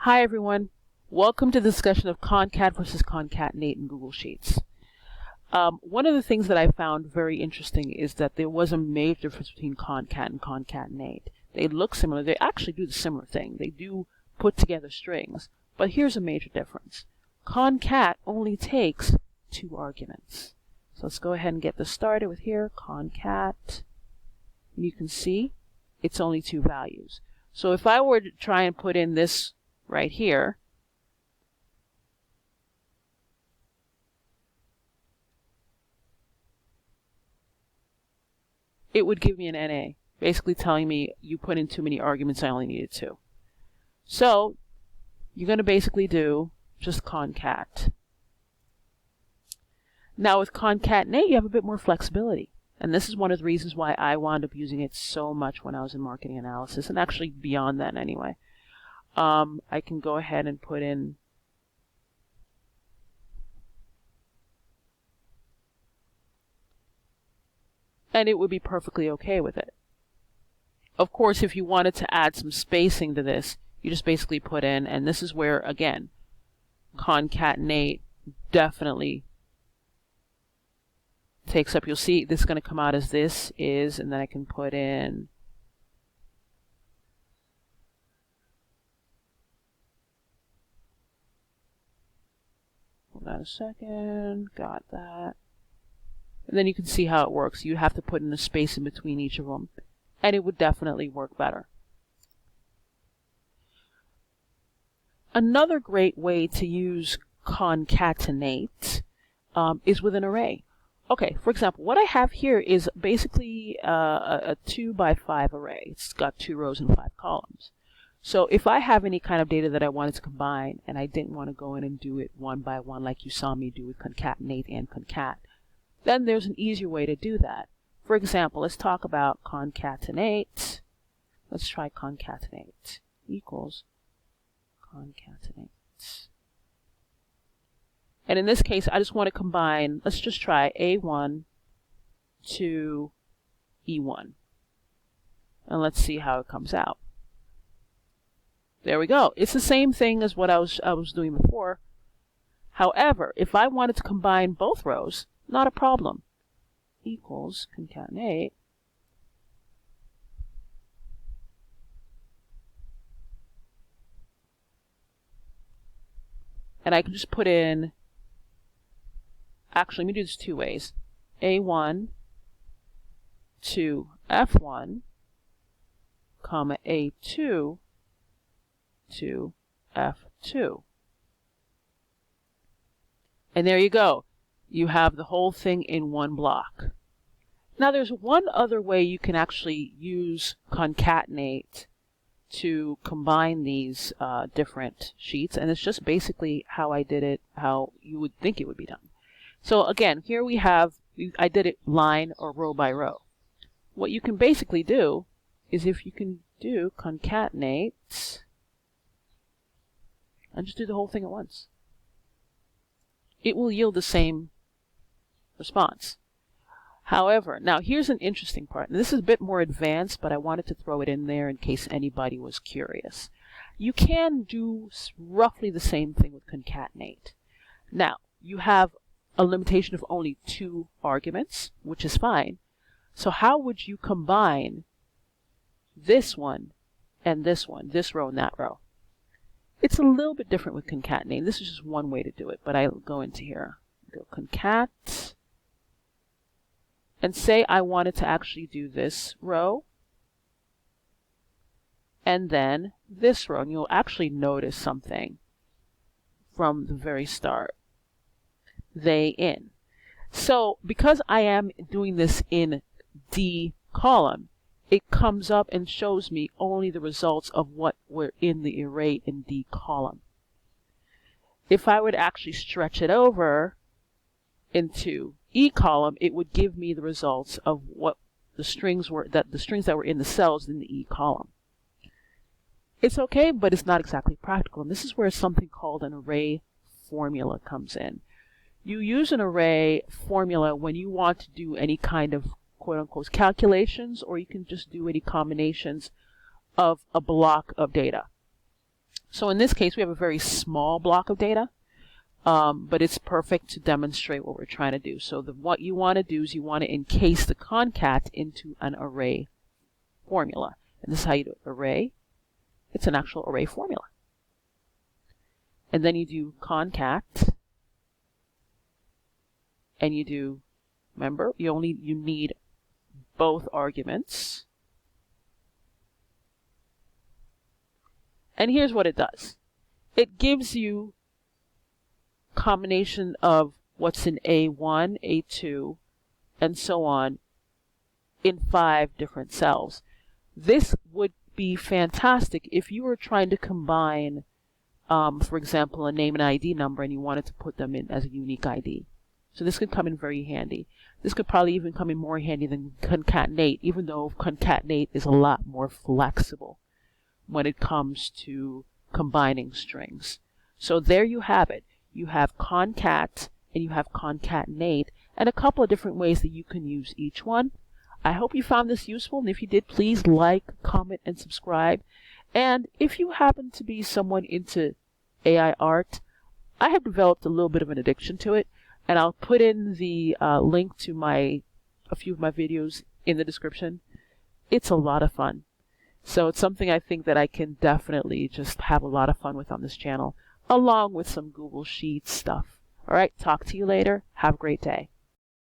Hi everyone, welcome to the discussion of Concat versus Concatenate in Google Sheets. One of the things that I found very interesting is that there was a major difference between Concat and Concatenate. They look similar, they actually do the similar thing. They do put together strings, but here's a major difference. Concat only takes 2 arguments. So let's go ahead and get this started with here, Concat. And you can see it's only 2 values. So if I were to try and put in this right here, it would give me an NA, basically telling me you put in too many arguments, I only needed 2. So you're going to basically do just concat. Now with concatenate, you have a bit more flexibility. And this is one of the reasons why I wound up using it so much when I was in marketing analysis, and actually beyond that anyway. I can go ahead and put in and it would be perfectly okay with it. Of course, if you wanted to add some spacing to this, you just basically put in, and this is where, again, concatenate definitely takes up. You'll see this is going to come out as this is, and then I can put in hold on a second, got that. And then you can see how it works. You have to put in a space in between each of them, and it would definitely work better. Another great way to use concatenate is with an array. Okay, for example, what I have here is basically a 2 by 5 array. It's got 2 rows and 5 columns. So if I have any kind of data that I wanted to combine, and I didn't want to go in and do it one by one like you saw me do with concatenate and concat, then there's an easier way to do that. For example, let's talk about concatenate. Let's try concatenate equals concatenate. And in this case, I just want to combine, let's just try A1 to E1. And let's see how it comes out. There we go. It's the same thing as what I was doing before. However, if I wanted to combine both rows, not a problem. Equals concatenate. And I can just put in, actually, let me do this 2 ways. A1 to F1, comma A2 to F2. And there you go. You have the whole thing in one block. Now there's one other way you can actually use concatenate to combine these different sheets, and it's just basically how I did it, how you would think it would be done. So again, here we have, I did it line or row by row. What you can basically do is if you can do concatenate and just do the whole thing at once, it will yield the same response. However, now here's an interesting part, and this is a bit more advanced, but I wanted to throw it in there in case anybody was curious. You can do roughly the same thing with concatenate. Now, you have a limitation of only 2 arguments, which is fine. So how would you combine this one and this one, this row and that row? It's a little bit different with concatenate. This is just one way to do it, but I'll go into here. Go concat. And say I wanted to actually do this row and then this row. And you'll actually notice something from the very start. They in. So because I am doing this in D column, it comes up and shows me only the results of what were in the array in D column. If I would actually stretch it over into E column, it would give me the results of what the strings were, the strings that were in the cells in the E column. It's okay, but it's not exactly practical. And this is where something called an array formula comes in. You use an array formula when you want to do any kind of quote-unquote calculations, or you can just do any combinations of a block of data. So in this case, we have a very small block of data, but it's perfect to demonstrate what we're trying to do. So what you want to do is you want to encase the concat into an array formula. And this is how you do it. Array. It's an actual array formula. And then you do concat, and you do, remember, you need both arguments. And here's what it does. It gives you combination of what's in A1, A2, and so on in 5 different cells. This would be fantastic if you were trying to combine, for example, a name and ID number, and you wanted to put them in as a unique ID. So this could come in very handy. This could probably even come in more handy than concatenate, even though concatenate is a lot more flexible when it comes to combining strings. So there you have it. You have concat and you have concatenate, and a couple of different ways that you can use each one. I hope you found this useful, and if you did, please like, comment, and subscribe. And if you happen to be someone into AI art, I have developed a little bit of an addiction to it, and I'll put in the link to a few of my videos in the description. It's a lot of fun. So it's something I think that I can definitely just have a lot of fun with on this channel, along with some Google Sheets stuff. All right, talk to you later. Have a great day.